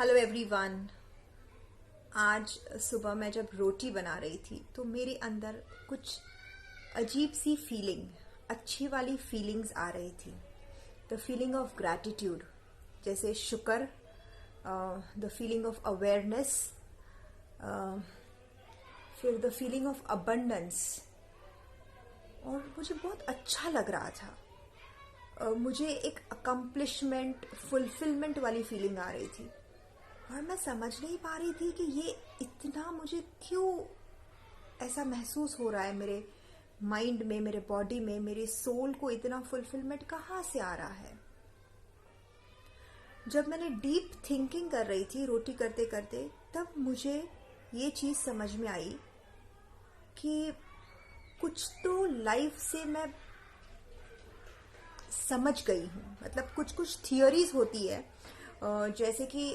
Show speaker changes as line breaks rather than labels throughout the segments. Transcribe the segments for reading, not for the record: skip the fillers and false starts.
Hello everyone. आज सुबह मैं जब रोटी बना रही थी तो मेरे अंदर कुछ अजीब सी फीलिंग, अच्छी वाली फीलिंग्स आ रही थी। द फीलिंग ऑफ ग्रैटिट्यूड, जैसे शुक्र, द फीलिंग ऑफ अवेयरनेस, फिर द फीलिंग ऑफ अबंडेंस। और मुझे बहुत अच्छा लग रहा था। मुझे एक अकम्पलिशमेंट, फुलफिलमेंट वाली फीलिंग आ रही थी और मैं समझ नहीं पा रही थी कि ये इतना मुझे क्यों ऐसा महसूस हो रहा है। मेरे माइंड में, मेरे बॉडी में, मेरे सोल को इतना फुलफिलमेंट कहाँ से आ रहा है। जब मैंने डीप थिंकिंग कर रही थी रोटी करते करते, तब मुझे ये चीज़ समझ में आई कि कुछ तो लाइफ से मैं समझ गई हूँ। मतलब कुछ कुछ थियोरीज होती है, जैसे कि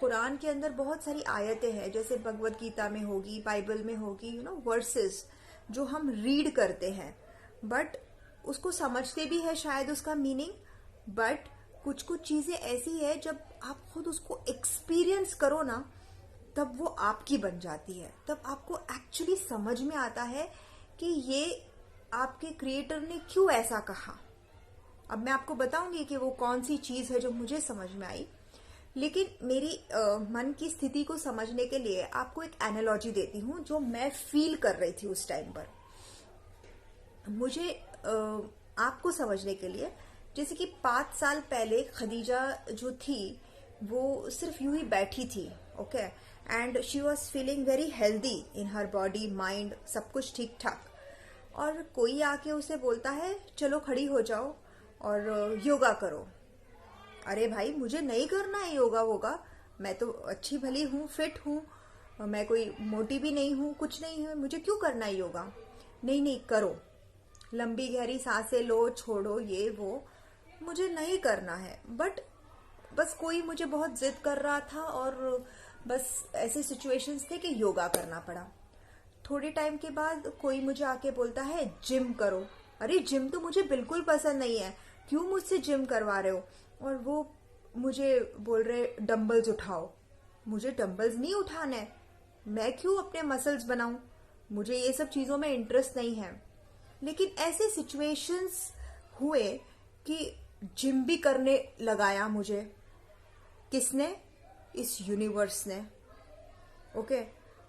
कुरान के अंदर बहुत सारी आयतें हैं, जैसे भगवत गीता में होगी, बाइबल में होगी, वर्सेस जो हम रीड करते हैं, बट उसको समझते भी है शायद उसका मीनिंग। बट कुछ कुछ चीज़ें ऐसी है, जब आप खुद उसको एक्सपीरियंस करो ना, तब वो आपकी बन जाती है। तब आपको एक्चुअली समझ में आता है कि ये आपके क्रिएटर ने क्यों ऐसा कहा। अब मैं आपको बताऊंगी कि वो कौन सी चीज़ है जो मुझे समझ में आई। लेकिन मेरी मन की स्थिति को समझने के लिए आपको एक एनालॉजी देती हूँ जो मैं फील कर रही थी उस टाइम पर। मुझे आपको समझने के लिए, जैसे कि 5 साल पहले खदीजा जो थी वो सिर्फ यूं ही बैठी थी, okay, and she was feeling very healthy in her body, mind, सब कुछ ठीक ठाक। और कोई आके उसे बोलता है चलो खड़ी हो जाओ और योगा करो। अरे भाई, मुझे नहीं करना है योगा वोगा, मैं तो अच्छी भली हूँ, फिट हूँ, मैं कोई मोटी भी नहीं हूँ, कुछ नहीं है, मुझे क्यों करना है योगा। नहीं नहीं करो, लंबी गहरी सांसें लो, छोड़ो, ये वो, मुझे नहीं करना है। बट बस कोई मुझे बहुत जिद कर रहा था और बस ऐसे सिचुएशंस थे कि योगा करना पड़ा। थोड़े टाइम के बाद कोई मुझे आके बोलता है जिम करो। अरे जिम तो मुझे बिल्कुल पसंद नहीं है, क्यों मुझसे जिम करवा रहे हो। और वो मुझे बोल रहे डंबल्स उठाओ। मुझे डंबल्स नहीं उठाने, मैं क्यों अपने मसल्स बनाऊं, मुझे ये सब चीज़ों में इंटरेस्ट नहीं है। लेकिन ऐसे सिचुएशंस हुए कि जिम भी करने लगाया मुझे। किसने? इस यूनिवर्स ने, ओके।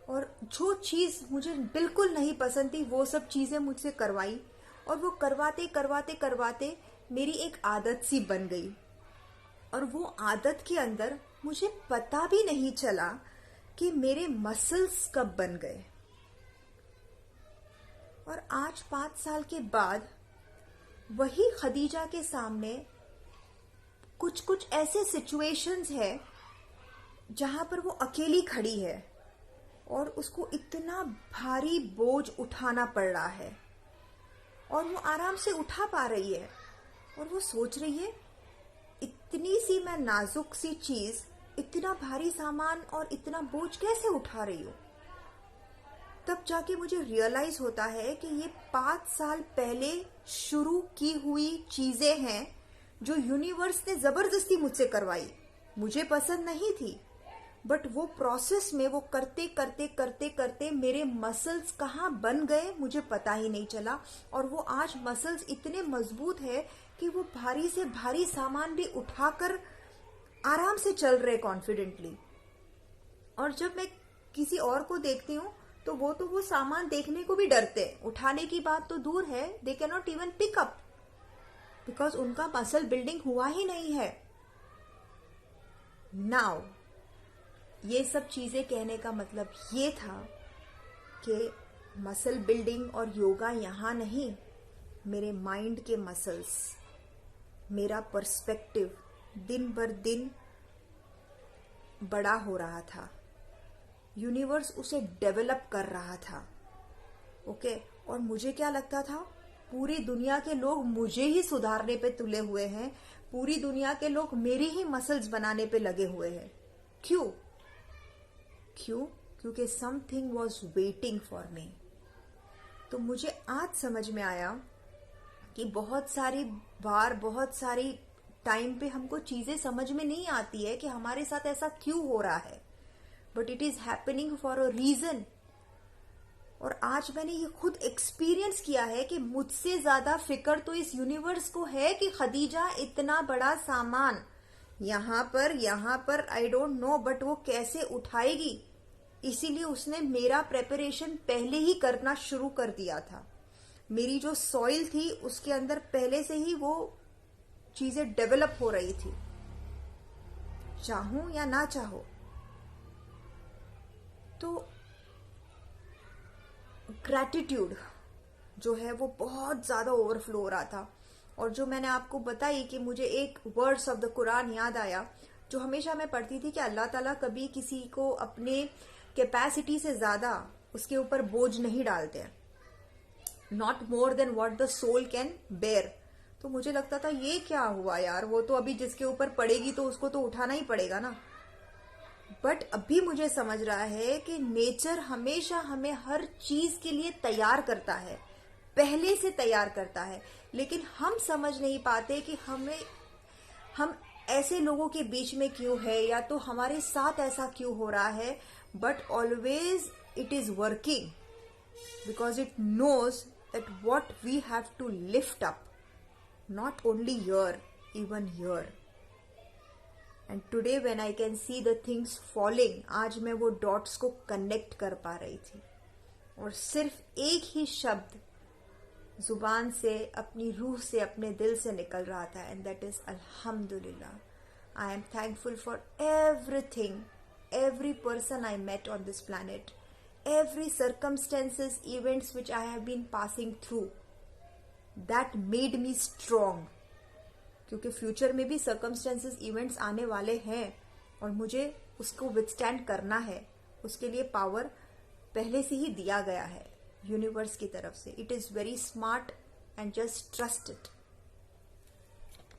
और जो चीज़ मुझे बिल्कुल नहीं पसंद थी वो सब चीज़ें मुझसे करवाई, और वो करवाते करवाते करवाते मेरी एक आदत सी बन गई। और वो आदत के अंदर मुझे पता भी नहीं चला कि मेरे मसल्स कब बन गए। और आज 5 साल के बाद वही खदीजा के सामने कुछ कुछ ऐसे सिचुएशंस है जहां पर वो अकेली खड़ी है और उसको इतना भारी बोझ उठाना पड़ रहा है, और वो आराम से उठा पा रही है। और वो सोच रही है, इतनी सी मैं नाजुक सी चीज, इतना भारी सामान और इतना बोझ कैसे उठा रही हूँ। तब जाके मुझे रियलाइज होता है कि ये 5 साल पहले शुरू की हुई चीजें हैं जो यूनिवर्स ने जबरदस्ती मुझसे करवाई। मुझे पसंद नहीं थी, बट वो प्रोसेस में वो करते करते करते करते मेरे मसल्स कहाँ बन गए मुझे पता ही नहीं चला। और वो आज मसल्स इतने मजबूत है कि वो भारी से भारी सामान भी उठाकर आराम से चल रहे कॉन्फिडेंटली। और जब मैं किसी और को देखती हूँ तो वो सामान देखने को भी डरते, उठाने की बात तो दूर है, they can not even pick up, because उनका मसल बिल्डिंग हुआ ही नहीं है। नाउ ये सब चीजें कहने का मतलब ये था कि मसल बिल्डिंग और योगा यहाँ नहीं, मेरे माइंड के मसल्स, मेरा पर्सपेक्टिव दिन बर दिन बड़ा हो रहा था। यूनिवर्स उसे डेवलप कर रहा था, ओके। और मुझे क्या लगता था, पूरी दुनिया के लोग मुझे ही सुधारने पे तुले हुए हैं, पूरी दुनिया के लोग मेरी ही मसल्स बनाने पे लगे हुए हैं। क्यों? क्योंकि something was waiting for me. तो मुझे आज समझ में आया कि बहुत सारी बार, बहुत सारी टाइम पे हमको चीजें समझ में नहीं आती है कि हमारे साथ ऐसा क्यों हो रहा है, but it is happening for a reason. और आज मैंने ये खुद एक्सपीरियंस किया है कि मुझसे ज्यादा फिक्र तो इस यूनिवर्स को है कि खदीजा इतना बड़ा सामान यहाँ पर आई डोंट नो, बट वो कैसे उठाएगी। इसीलिए उसने मेरा प्रेपरेशन पहले ही करना शुरू कर दिया था। मेरी जो सॉइल थी उसके अंदर पहले से ही वो चीजें डेवलप हो रही थी, चाहूं या ना चाहो। तो ग्रैटिट्यूड जो है वो बहुत ज्यादा ओवरफ्लो हो रहा था। और जो मैंने आपको बताई कि मुझे एक वर्ड्स ऑफ द कुरान याद आया, जो हमेशा मैं पढ़ती थी कि अल्लाह ताला कभी किसी को अपने कैपेसिटी से ज्यादा उसके ऊपर बोझ नहीं डालते हैं, not more than what the soul can bear. तो मुझे लगता था ये क्या हुआ यार, वो तो अभी जिसके ऊपर पड़ेगी तो उसको तो उठाना ही पड़ेगा ना। बट अभी मुझे समझ रहा है कि नेचर हमेशा हमें हर चीज के लिए तैयार करता है, पहले से तैयार करता है, लेकिन हम समझ नहीं पाते कि हम ऐसे लोगों के बीच में क्यों है, या तो हमारे साथ ऐसा क्यों हो रहा है। But always it is working because it knows that what we have to lift up, not only here, even here. And today when I can see the things falling, आज मैं वो डॉट्स को कनेक्ट कर पा रही थी। और सिर्फ एक ही शब्द जुबान से, अपनी रूह से, अपने दिल से निकल रहा था, एंड दैट इज अल्हम्दुलिल्लाह। I am thankful for everything, every person I met on this planet, every circumstances, events which I have been passing through, that made me strong. क्योंकि फ्यूचर में भी circumstances, events आने वाले हैं और मुझे उसको withstand करना है। उसके लिए पावर पहले से ही दिया गया है यूनिवर्स की तरफ से। It is very smart and just trust it.